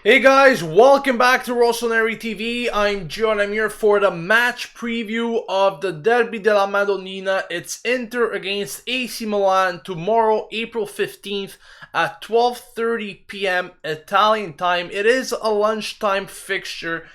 Hey guys, welcome back to Rossoneri TV. I'm Gio and I'm here for the match preview of the Derby della Madonnina. It's Inter against AC Milan tomorrow, April 15th at 12:30 p.m. Italian time. It is a lunchtime fixture.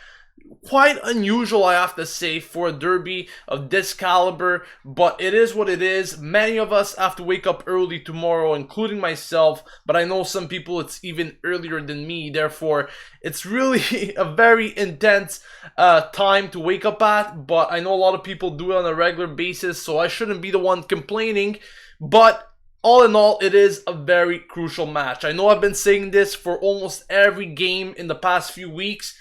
Quite unusual, I have to say, for a derby of this caliber, but it is what it is. Many of us have to wake up early tomorrow, including myself, but I know some people it's even earlier than me. Therefore, it's really a very intense time to wake up at, but I know a lot of people do it on a regular basis, so I shouldn't be the one complaining. But all in all, it is a very crucial match. I know I've been saying this for almost every game in the past few weeks,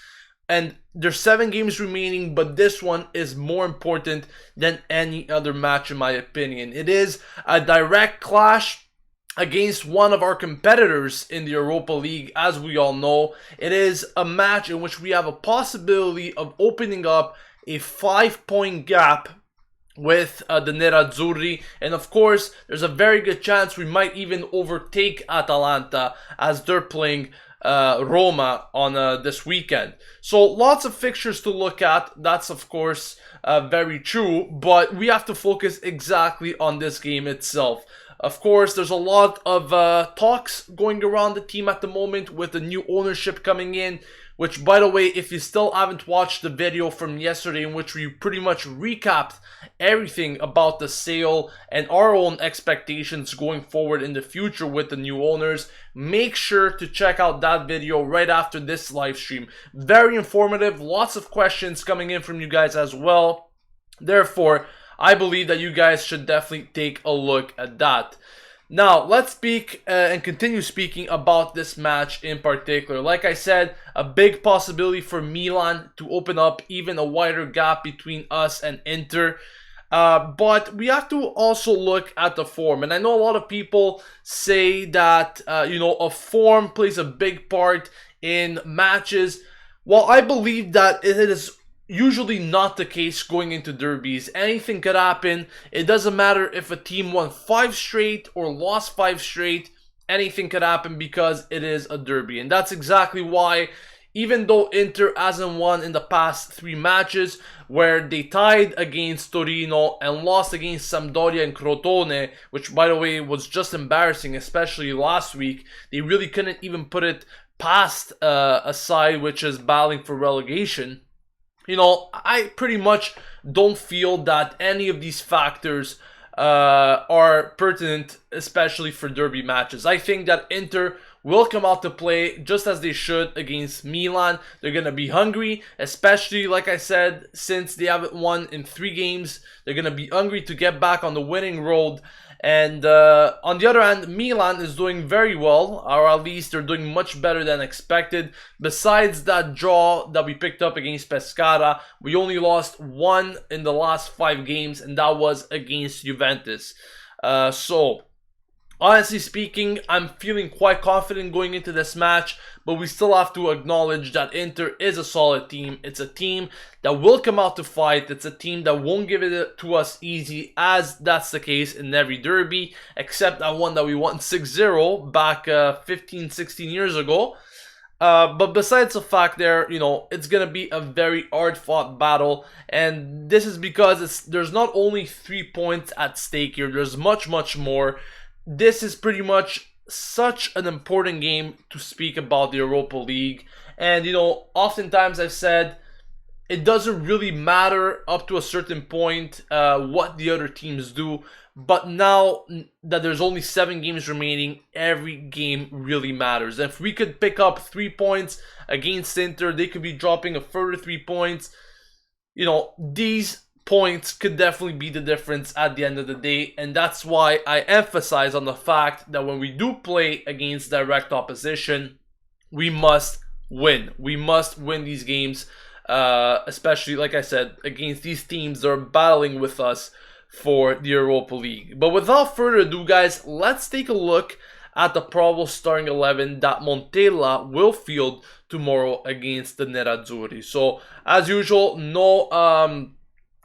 and there's 7 games remaining, but this one is more important than any other match in my opinion. It is a direct clash against one of our competitors in the Europa League, as we all know. It is a match in which we have a possibility of opening up a 5-point gap with the Nerazzurri, and of course there's a very good chance we might even overtake Atalanta as they're playing Roma on this weekend. So lots of fixtures to look at. That's of course very true, but we have to focus exactly on this game itself. Of course, there's a lot of talks going around the team at the moment with the new ownership coming in, which, by the way, if you still haven't watched the video from yesterday in which we pretty much recapped everything about the sale and our own expectations going forward in the future with the new owners, make sure to check out that video right after this live stream. Very informative, lots of questions coming in from you guys as well. Therefore, I believe that you guys should definitely take a look at that. Now, let's speak and continue speaking about this match in particular. Like I said, a big possibility for Milan to open up even a wider gap between us and Inter. But we have to also look at the form. And I know a lot of people say that, a form plays a big part in matches. Well, I believe that it is usually not the case going into derbies. Anything could happen. It doesn't matter if a team won 5 straight or lost 5 straight. Anything could happen because it is a derby. And that's exactly why, even though Inter hasn't won in the past 3 matches, where they tied against Torino and lost against Sampdoria and Crotone, which by the way was just embarrassing, especially last week, they really couldn't even put it past a side which is battling for relegation. I pretty much don't feel that any of these factors are pertinent, especially for derby matches. I think that Inter will come out to play just as they should against Milan. They're going to be hungry, especially, like I said, since they haven't won in 3 games. They're going to be hungry to get back on the winning road. And on the other hand, Milan is doing very well, or at least they're doing much better than expected. Besides that draw that we picked up against Pescara, we only lost 1 in the last 5 games, and that was against Juventus. So, honestly speaking, I'm feeling quite confident going into this match, but we still have to acknowledge that Inter is a solid team. It's a team that will come out to fight. It's a team that won't give it to us easy, as that's the case in every derby, except that one that we won 6-0 back 15, 16 years ago. But besides the fact it's going to be a very hard-fought battle, and this is because there's not only 3 points at stake here, there's much, much more. This is pretty much such an important game to speak about the Europa League. And, oftentimes I've said it doesn't really matter up to a certain point what the other teams do. But now that there's only 7 games remaining, every game really matters. And if we could pick up 3 points against Inter, they could be dropping a further 3 points. These points could definitely be the difference at the end of the day, and that's why I emphasize on the fact that when we do play against direct opposition, we must win. We must win these games, especially, like I said, against these teams that are battling with us for the Europa League. But without further ado, guys, let's take a look at the probable starting 11 that Montella will field tomorrow against the Nerazzurri. So, as usual, no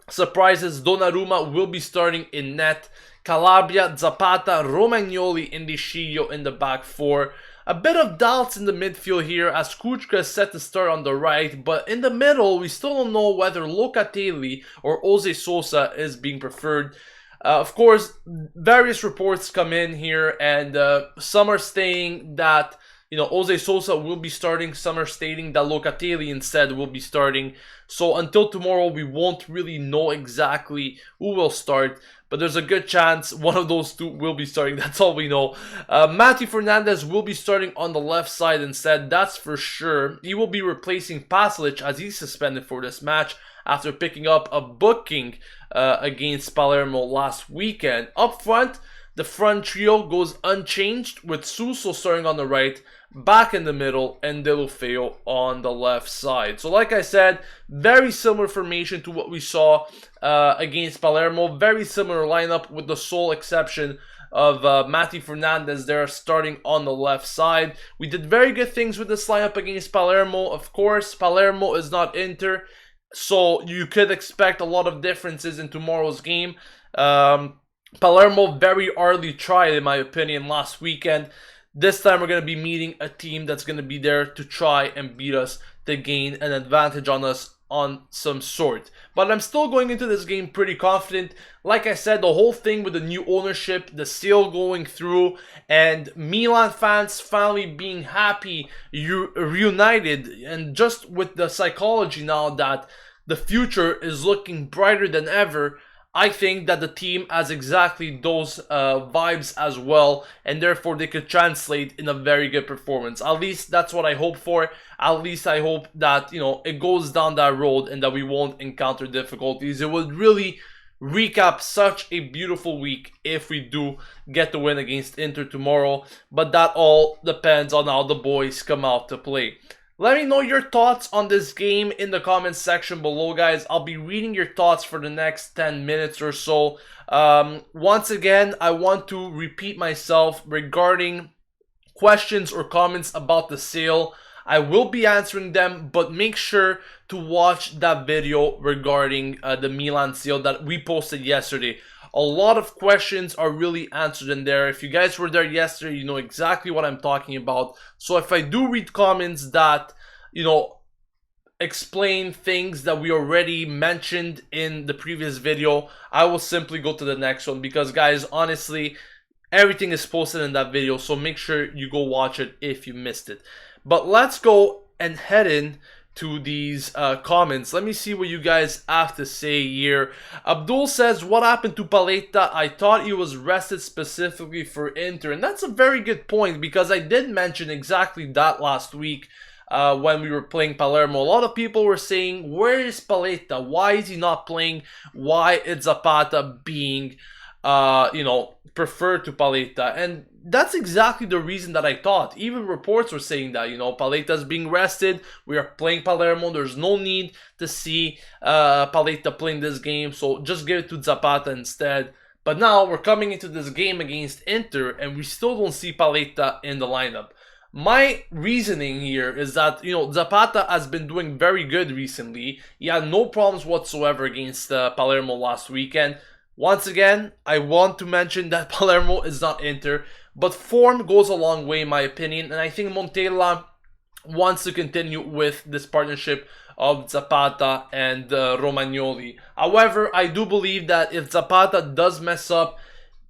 surprises, Donnarumma will be starting in net. Calabria, Zapata, Romagnoli, and Indicillo in the back four. A bit of doubts in the midfield here as Kuchka is set to start on the right, but in the middle, we still don't know whether Locatelli or Jose Sosa is being preferred. Of course, various reports come in here, and some are saying that Jose Sosa will be starting. Some are stating that Locatelli instead will be starting. So until tomorrow, we won't really know exactly who will start. But there's a good chance one of those two will be starting. That's all we know. Matthew Fernandez will be starting on the left side instead. That's for sure. He will be replacing Pasalic as he's suspended for this match after picking up a booking against Palermo last weekend. Up front, the front trio goes unchanged with Suso starting on the right, back in the middle, and Deulofeu on the left side. So like I said, very similar formation to what we saw against Palermo. Very similar lineup with the sole exception of Matthew Fernandez there starting on the left side. We did very good things with this lineup against Palermo. Of course, Palermo is not Inter, so you could expect a lot of differences in tomorrow's game. Palermo very hardly tried, in my opinion, last weekend. This time we're going to be meeting a team that's going to be there to try and beat us, to gain an advantage on us on some sort. But I'm still going into this game pretty confident. Like I said, the whole thing with the new ownership, the sale going through, and Milan fans finally being happy, reunited, and just with the psychology now that the future is looking brighter than ever, I think that the team has exactly those vibes as well, and therefore they could translate in a very good performance. At least that's what I hope for. At least I hope that, it goes down that road and that we won't encounter difficulties. It would really recap such a beautiful week if we do get the win against Inter tomorrow, but that all depends on how the boys come out to play. Let me know your thoughts on this game in the comments section below, guys. I'll be reading your thoughts for the next 10 minutes or so. Once again, I want to repeat myself regarding questions or comments about the sale. I will be answering them, but make sure to watch that video regarding the Milan sale that we posted yesterday. A lot of questions are really answered in there. If you guys were there yesterday, you know exactly what I'm talking about. So if I do read comments that, explain things that we already mentioned in the previous video, I will simply go to the next one because, guys, honestly, everything is posted in that video. So make sure you go watch it if you missed it. But let's go and head in to these comments. Let me see what you guys have to say here. Abdul says, what happened to Paletta? I thought he was rested specifically for Inter. And that's a very good point because I did mention exactly that last week when we were playing Palermo. A lot of people were saying, where is Paletta? Why is he not playing? Why is Zapata being preferred to Paletta? And that's exactly the reason that I thought. Even reports were saying that, Paletta's being rested. We are playing Palermo. There's no need to see Paletta playing this game. So just give it to Zapata instead. But now we're coming into this game against Inter and we still don't see Paletta in the lineup. My reasoning here is that, Zapata has been doing very good recently. He had no problems whatsoever against Palermo last weekend. Once again, I want to mention that Palermo is not Inter, but form goes a long way in my opinion, and I think Montella wants to continue with this partnership of Zapata and Romagnoli. However, I do believe that if Zapata does mess up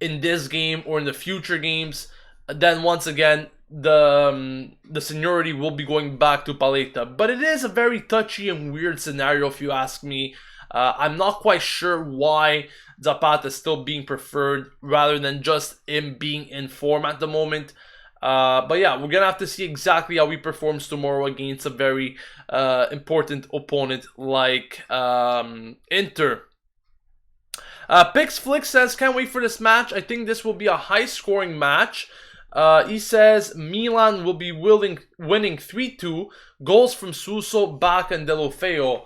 in this game or in the future games, then once again, the seniority will be going back to Paletta. But it is a very touchy and weird scenario if you ask me. I'm not quite sure why Zapata is still being preferred rather than just him being in form at the moment. But yeah, we're gonna have to see exactly how he performs tomorrow against a very important opponent like Inter. Pixflix says, can't wait for this match. I think this will be a high-scoring match. He says Milan will be winning 3-2. Goals from Suso, Bacca, and Deulofeu.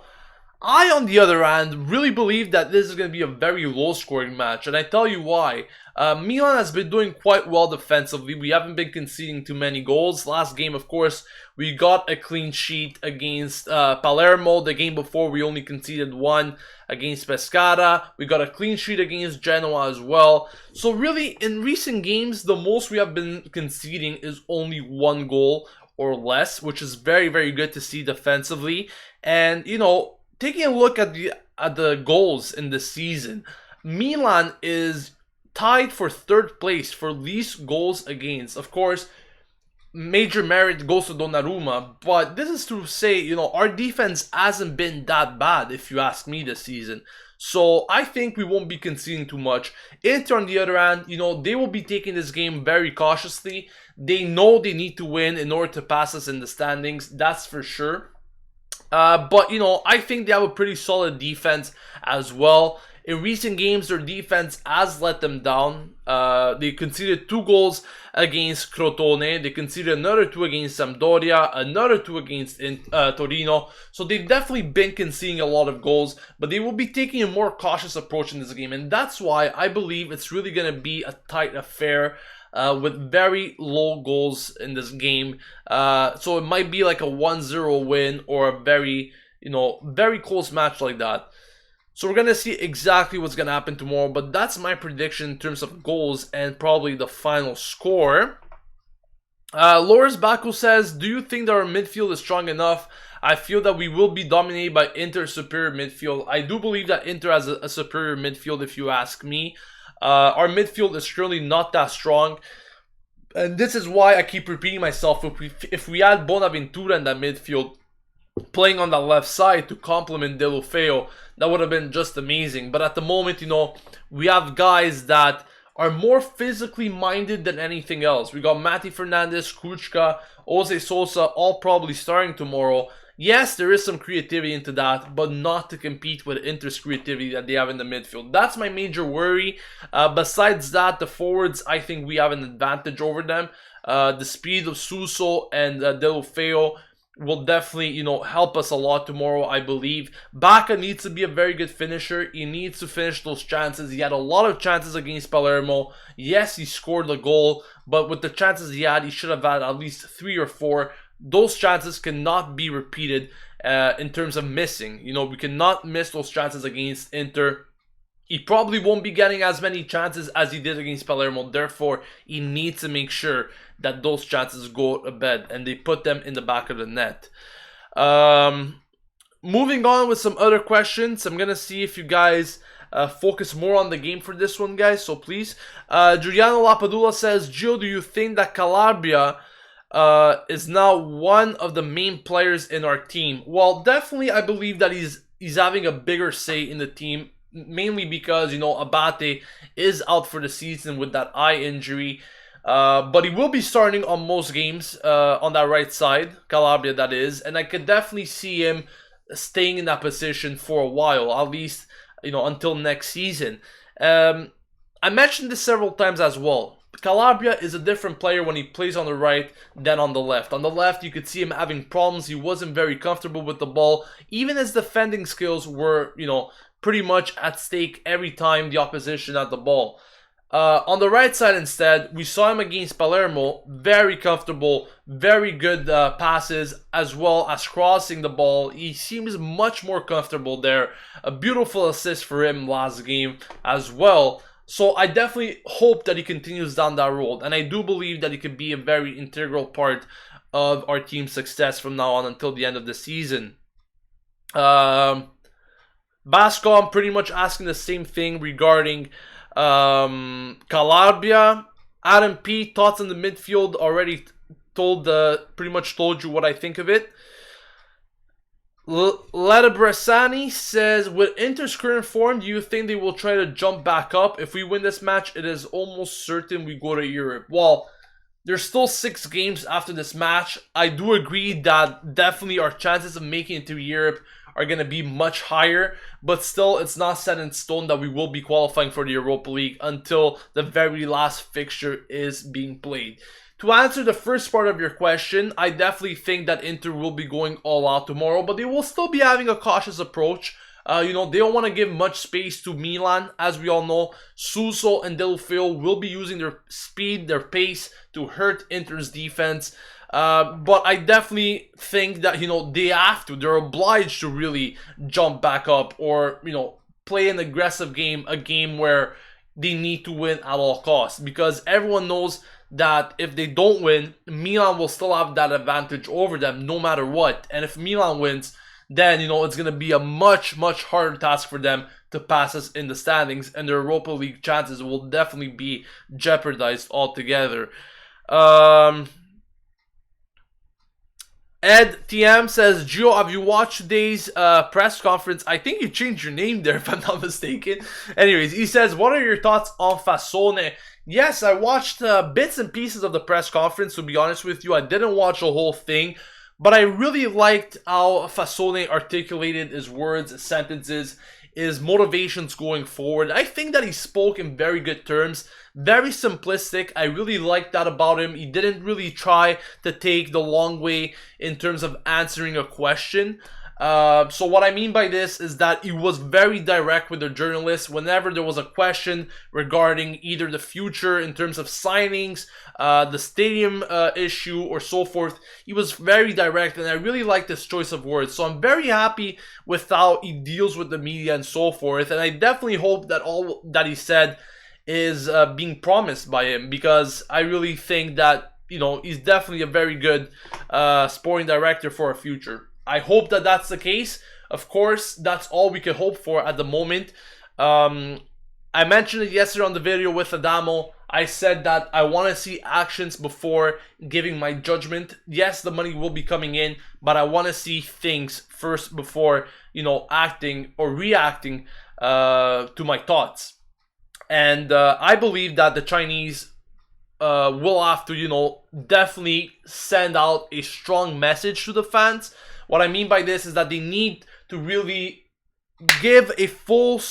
I, on the other hand, really believe that this is going to be a very low-scoring match, and I tell you why. Milan has been doing quite well defensively. We haven't been conceding too many goals. Last game, of course, we got a clean sheet against Palermo. The game before, we only conceded one against Pescara. We got a clean sheet against Genoa as well. So really, in recent games, the most we have been conceding is only one goal or less, which is very, very good to see defensively. And, you know, taking a look at the goals in the season, Milan is tied for third place for least goals against. Of course, major merit goes to Donnarumma, but this is to say, you know, our defense hasn't been that bad, if you ask me, this season. So I think we won't be conceding too much. Inter, on the other hand, you know, they will be taking this game very cautiously. They know they need to win in order to pass us in the standings, that's for sure. But, you know, I think they have a pretty solid defense as well. In recent games, their defense has let them down. They conceded 2 goals against Crotone. They conceded another 2 against Sampdoria, another 2 against Torino. So they've definitely been conceding a lot of goals, but they will be taking a more cautious approach in this game. And that's why I believe it's really going to be a tight affair. With very low goals in this game. So it might be like a 1-0 win or a very, you know, very close match like that. So we're going to see exactly what's going to happen tomorrow, but that's my prediction in terms of goals and probably the final score. Loris Baku says, do you think that our midfield is strong enough? I feel that we will be dominated by Inter's superior midfield. I do believe that Inter has a superior midfield, if you ask me. Our midfield is currently not that strong, and this is why I keep repeating myself. If we had Bonaventura in that midfield playing on the left side to complement Deulofeu, that would have been just amazing. But at the moment, you know, we have guys that are more physically minded than anything else. We got Mati Fernandez, Kuchka, Jose Sosa, all probably starting tomorrow. Yes, there is some creativity into that, but not to compete with Inter's creativity that they have in the midfield. That's my major worry. Besides that, the forwards, I think we have an advantage over them. The speed of Suso and Deulofeu will definitely, you know, help us a lot tomorrow, I believe. Bacca needs to be a very good finisher. He needs to finish those chances. He had a lot of chances against Palermo. Yes, he scored a goal, but with the chances he had, he should have had at least 3 or 4. Those chances cannot be repeated in terms of missing. You know, we cannot miss those chances against Inter. He probably won't be getting as many chances as he did against Palermo. Therefore, he needs to make sure that those chances go to bed and they put them in the back of the net. Moving on with some other questions. I'm going to see if you guys focus more on the game for this one, guys. So please. Giuliano Lapadula says, Gio, do you think that Calabria is now one of the main players in our team? Well, definitely I believe that he's having a bigger say in the team, mainly because, you know, Abate is out for the season with that eye injury. But he will be starting on most games on that right side, Calabria that is, and I could definitely see him staying in that position for a while, at least, you know, until next season. I mentioned this several times as well. Calabria is a different player when he plays on the right than on the left. On the left, you could see him having problems. He wasn't very comfortable with the ball. Even his defending skills were, you know, pretty much at stake every time the opposition had the ball. On the right side instead, we saw him against Palermo, very comfortable, very good passes, as well as crossing the ball. He seems much more comfortable there. A beautiful assist for him last game as well. So I definitely hope that he continues down that road, and I do believe that he could be a very integral part of our team's success from now on until the end of the season. Bascom pretty much asking the same thing regarding Calabria. Adam P, thoughts on the midfield? Already pretty much told you what I think of it. Letta Bressani says, with Inter's current form, do you think they will try to jump back up? If we win this match, it is almost certain we go to Europe. Well, there's still 6 games after this match. I do agree that definitely our chances of making it to Europe are going to be much higher, but still, it's not set in stone that we will be qualifying for the Europa League until the very last fixture is being played. to answer the first part of your question, I definitely think that Inter will be going all out tomorrow, but they will still be having a cautious approach. They don't want to give much space to Milan. As we all know, Suso and Delufeu will be using their speed, their pace to hurt Inter's defense. But I definitely think that, they're obliged to really jump back up or, play an aggressive game, a game where they need to win at all costs. Because everyone knows that if they don't win, Milan will still have that advantage over them no matter what. And if Milan wins, then, it's going to be a much, much harder task for them to pass us in the standings, and their Europa League chances will definitely be jeopardized altogether. Ed TM says, Gio, have you watched today's press conference? I think you changed your name there, if I'm not mistaken. Anyways, he says, what are your thoughts on Fasone? Yes, I watched bits and pieces of the press conference, to be honest with you. I didn't watch the whole thing. But I really liked how Fasone articulated his words, his sentences, his motivations going forward. I think that he spoke in very good terms, very simplistic. I really liked that about him. He didn't really try to take the long way in terms of answering a question. So what I mean by this is that he was very direct with the journalists whenever there was a question regarding either the future in terms of signings, the stadium issue, or so forth. He was very direct, and I really like this choice of words. So I'm very happy with how he deals with the media and so forth, and I definitely hope that all that he said is being promised by him, because I really think that, he's definitely a very good sporting director for a future. I hope that that's the case. Of course, that's all we can hope for at the moment. I mentioned it yesterday on the video with Adamo. I said that I want to see actions before giving my judgment. Yes, the money will be coming in, but I want to see things first before, acting or reacting to my thoughts. And I believe that the Chinese will have to, definitely send out a strong message to the fans. What I mean by this is that they need to really give a full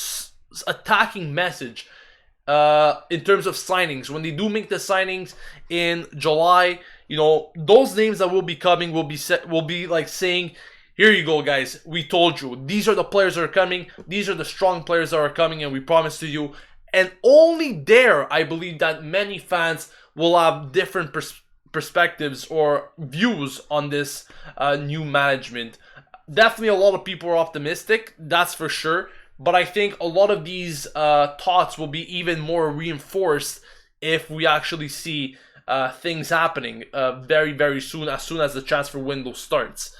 attacking message in terms of signings. When they do make the signings in July, those names that will be coming will be like saying, here you go, guys, we told you. These are the players that are coming. These are the strong players that are coming, and we promise to you. And only there, I believe that many fans will have different perspectives or views on this new management. Definitely a lot of people are optimistic, that's for sure, but I think a lot of these thoughts will be even more reinforced if we actually see things happening very, very soon as the transfer window starts.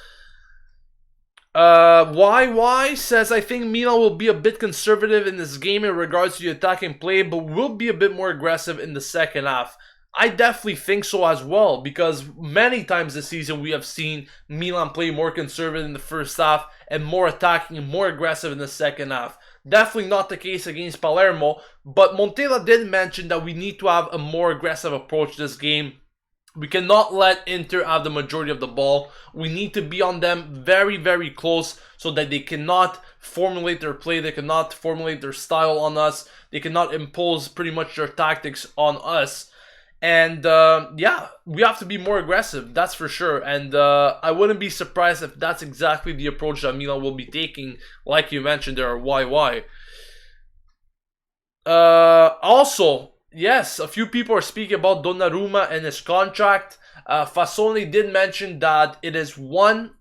YY says, I think Milan will be a bit conservative in this game in regards to the attacking play, but will be a bit more aggressive in the second half. I definitely think so as well, because many times this season we have seen Milan play more conservative in the first half and more attacking and more aggressive in the second half. Definitely not the case against Palermo, but Montella did mention that we need to have a more aggressive approach this game. We cannot let Inter have the majority of the ball. We need to be on them very, very close so that they cannot formulate their play, they cannot formulate their style on us, they cannot impose pretty much their tactics on us. And we have to be more aggressive, that's for sure. And I wouldn't be surprised if that's exactly the approach that Milan will be taking. Like you mentioned, there are YY. Also, yes, a few people are speaking about Donnarumma and his contract. Fasoni did mention that it is one,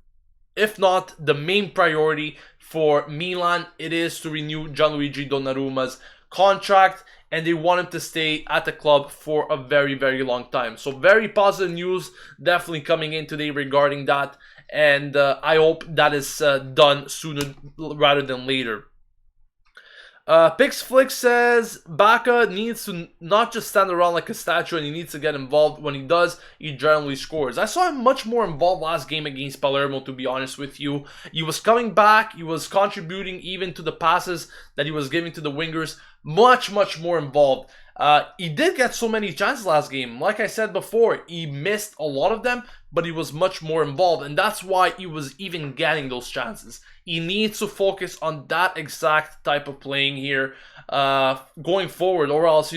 if not the main priority for Milan. It is to renew Gianluigi Donnarumma's contract, and they want him to stay at the club for a very, very long time. So very positive news definitely coming in today regarding that, and I hope that is done sooner rather than later. Pixflix says Bacca needs to not just stand around like a statue, and he needs to get involved. When he does, he generally scores. I saw him much more involved last game against Palermo, to be honest with you. He was coming back, he was contributing even to the passes that he was giving to the wingers. Much, much more involved. He did get so many chances last game. Like I said before, he missed a lot of them, but he was much more involved, and that's why he was even getting those chances. He needs to focus on that exact type of playing here going forward, or else,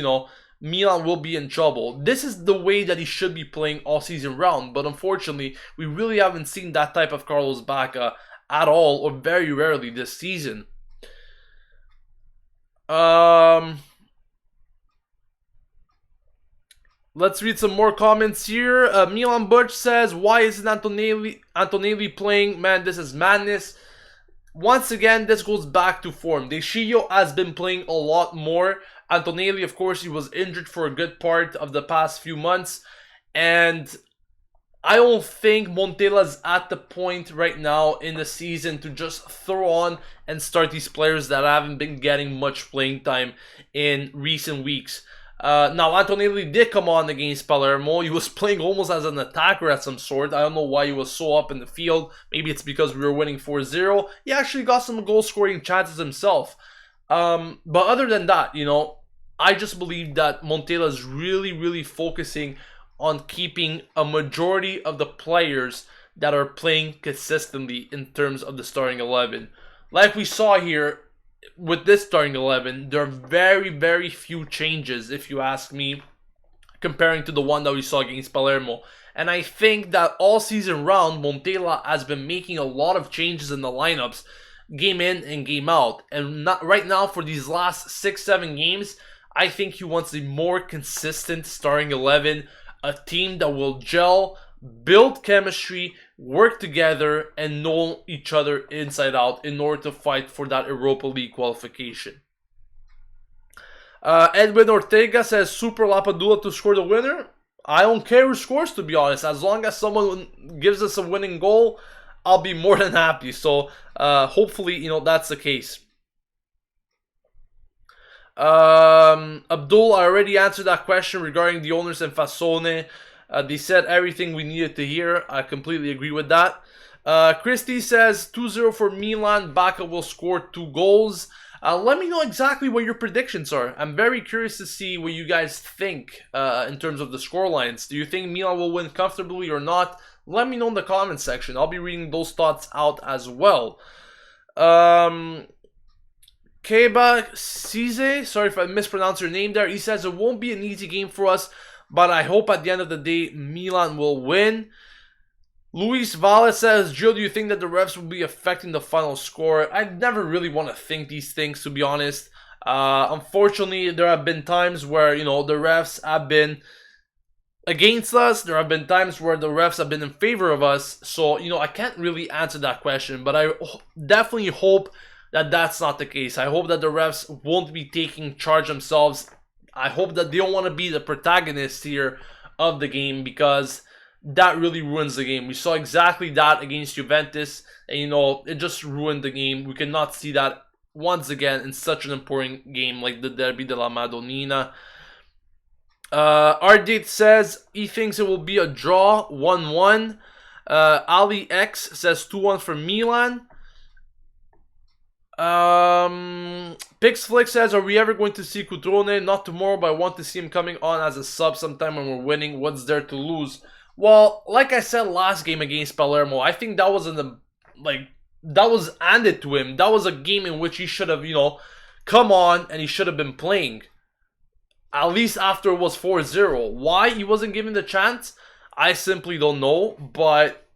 Milan will be in trouble. This is the way that he should be playing all season round, but unfortunately, we really haven't seen that type of Carlos Bacca at all, or very rarely this season. Let's read some more comments here. Milan Butch says, why isn't Antonelli playing? Man, this is madness. Once again, this goes back to form. Deschillo has been playing a lot more. Antonelli, of course, he was injured for a good part of the past few months. And I don't think Montela's at the point right now in the season to just throw on and start these players that haven't been getting much playing time in recent weeks. Now, Antonelli did come on against Palermo. He was playing almost as an attacker at some sort. I don't know why he was so up in the field. Maybe it's because we were winning 4-0. He actually got some goal-scoring chances himself. But other than that, I just believe that Montella is really, really focusing on keeping a majority of the players that are playing consistently in terms of the starting 11. Like we saw here, with this starting 11, there are very, very few changes, if you ask me, comparing to the one that we saw against Palermo. And I think that all season round, Montella has been making a lot of changes in the lineups, game in and game out. And right now, for these last 6-7 games, I think he wants a more consistent starting 11, a team that will gel, build chemistry, work together, and know each other inside out in order to fight for that Europa League qualification. Edwin Ortega says, Super Lapadula to score the winner. I don't care who scores, to be honest. As long as someone gives us a winning goal, I'll be more than happy. So hopefully, that's the case. Abdul, I already answered that question regarding the owners and Fasone. They said everything we needed to hear. I completely agree with that. Christy says 2-0 for Milan. Bacca will score 2 goals. Let me know exactly what your predictions are. I'm very curious to see what you guys think in terms of the scorelines. Do you think Milan will win comfortably or not? Let me know in the comment section. I'll be reading those thoughts out as well. Keba Cize, sorry if I mispronounced your name there. He says it won't be an easy game for us, but I hope at the end of the day, Milan will win. Luis Valle says, Jill, do you think that the refs will be affecting the final score? I never really want to think these things, to be honest. Unfortunately, there have been times where, the refs have been against us. There have been times where the refs have been in favor of us. So, I can't really answer that question, but I definitely hope that that's not the case. I hope that the refs won't be taking charge themselves. I hope that they don't want to be the protagonists here of the game, because that really ruins the game. We saw exactly that against Juventus, and it just ruined the game. We cannot see that once again in such an important game like the Derby della Madonnina. Ardate says he thinks it will be a draw, 1-1. Ali X says 2-1 for Milan. Pixflix says, are we ever going to see Cutrone? Not tomorrow, but I want to see him coming on as a sub sometime when we're winning. What's there to lose? Well, like I said last game against Palermo, I think that was that was handed to him. That was a game in which he should have, come on and he should have been playing. At least after it was 4-0. Why he wasn't given the chance, I simply don't know. But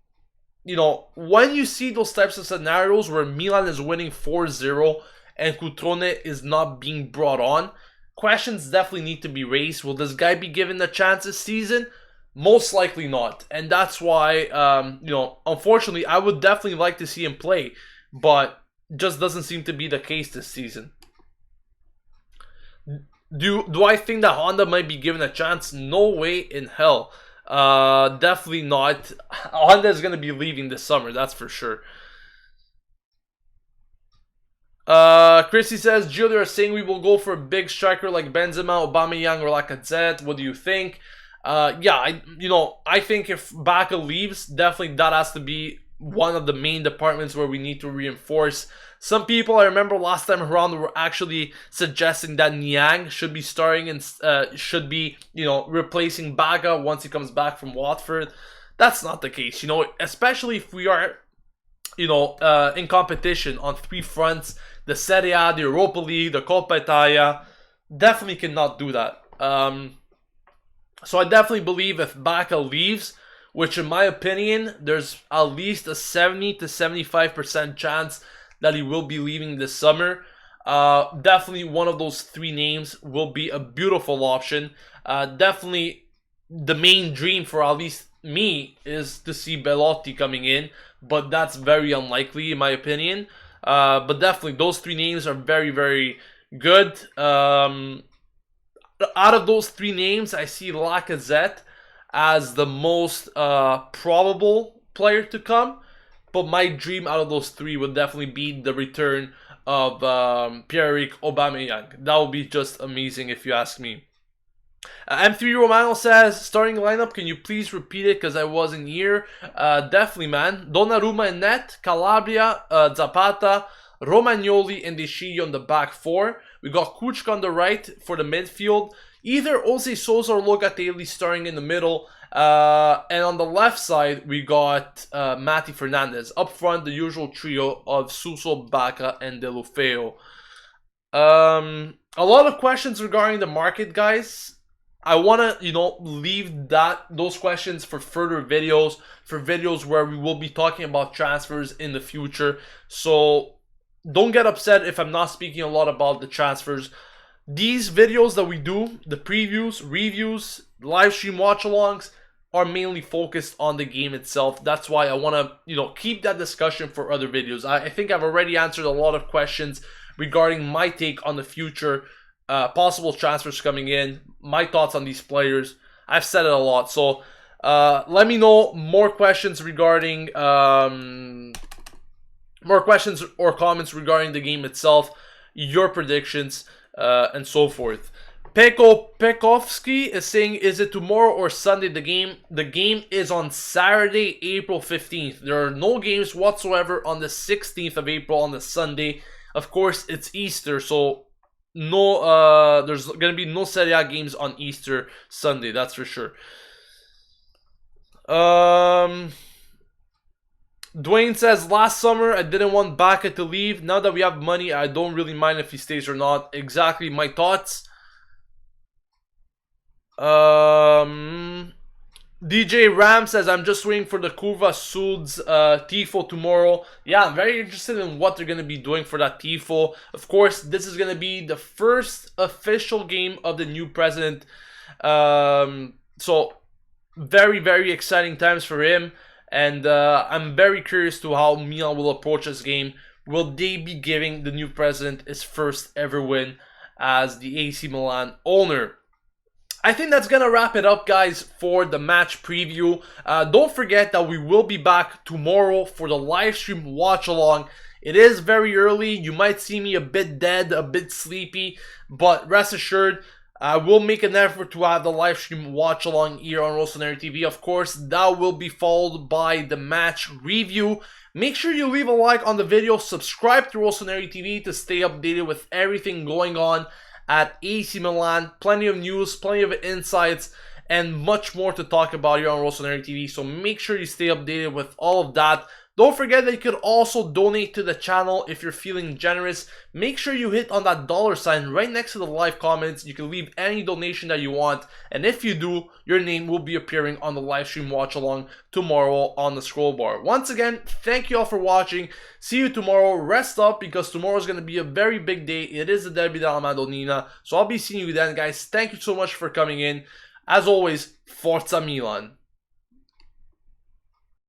when you see those types of scenarios where Milan is winning 4-0 and Cutrone is not being brought on, questions definitely need to be raised. Will this guy be given a chance this season? Most likely not. And that's why, unfortunately, I would definitely like to see him play, but just doesn't seem to be the case this season. Do I think that Honda might be given a chance? No way in hell. Definitely not. Honda is going to be leaving this summer, that's for sure. Chrissy says, Gio, they're saying we will go for a big striker like Benzema, Aubameyang, or Lacazette. What do you think? I think if Bacca leaves, definitely that has to be one of the main departments where we need to reinforce. Some people, I remember last time around, were actually suggesting that Niang should be starting and should be, replacing Bacca once he comes back from Watford. That's not the case, especially if we are, in competition on 3 fronts: the Serie A, the Europa League, the Coppa Italia. Definitely cannot do that. So I definitely believe if Baka leaves, which in my opinion, there's at least a 70 to 75% chance that he will be leaving this summer. Definitely one of those three names will be a beautiful option. Definitely the main dream for at least me is to see Belotti coming in, but that's very unlikely in my opinion. But definitely those three names are very, very good. Out of those three names, I see Lacazette as the most probable player to come. But my dream out of those three would definitely be the return of Pierre-Emerick Aubameyang. That would be just amazing if you ask me. M3 Romano says, starting lineup, can you please repeat it because I wasn't here? Definitely, man. Donnarumma in net, Calabria, Zapata, Romagnoli, and Deschilly on the back four. We got Kuchka on the right for the midfield. Either Jose Sousa or Locatelli starting in the middle. And on the left side, we got Mati Fernandez. Up front, the usual trio of Suso, Bacca, and Deulofeu. A lot of questions regarding the market, guys. I want to, leave those questions for further videos, for videos where we will be talking about transfers in the future. So don't get upset if I'm not speaking a lot about the transfers. These videos that we do, the previews, reviews, live stream watch-alongs, are mainly focused on the game itself. That's why I want to, keep that discussion for other videos. I think I've already answered a lot of questions regarding my take on the future, possible transfers coming in, my thoughts on these players. I've said it a lot, so let me know more questions regarding more questions or comments regarding the game itself, your predictions, and so forth. Peko Pekovsky is saying, is it tomorrow or Sunday the game? The game is on Saturday, April 15th. There are no games whatsoever on the 16th of April on the Sunday. Of course, it's Easter, so there's going to be no Serie A games on Easter Sunday, that's for sure. Dwayne says, last summer I didn't want Bacca to leave. Now that we have money, I don't really mind if he stays or not. Exactly my thoughts. DJ Ram says, I'm just waiting for the Curva Sud's Tifo tomorrow. Yeah, I'm very interested in what they're going to be doing for that Tifo. Of course, this is going to be the first official game of the new president. So, very, very exciting times for him. And I'm very curious to how Milan will approach this game. Will they be giving the new president his first ever win as the AC Milan owner? I think that's going to wrap it up, guys, for the match preview. Don't forget that we will be back tomorrow for the live stream watch-along. It is very early. You might see me a bit dead, a bit sleepy, but rest assured, I will make an effort to have the live stream watch-along here on Rossoneri TV. Of course, that will be followed by the match review. Make sure you leave a like on the video, subscribe to Rossoneri TV to stay updated with everything going on at AC Milan. Plenty of news, plenty of insights, and much more to talk about here on Rossoneri TV. So make sure you stay updated with all of that. Don't forget that you could also donate to the channel if you're feeling generous. Make sure you hit on that $sign right next to the live comments. You can leave any donation that you want, and if you do, your name will be appearing on the live stream watch along tomorrow on the scroll bar. Once again, thank you all for watching. See you tomorrow. Rest up because tomorrow is going to be a very big day. It is the Derby della Madonnina, so I'll be seeing you then, guys. Thank you so much for coming in. As always, Forza Milan.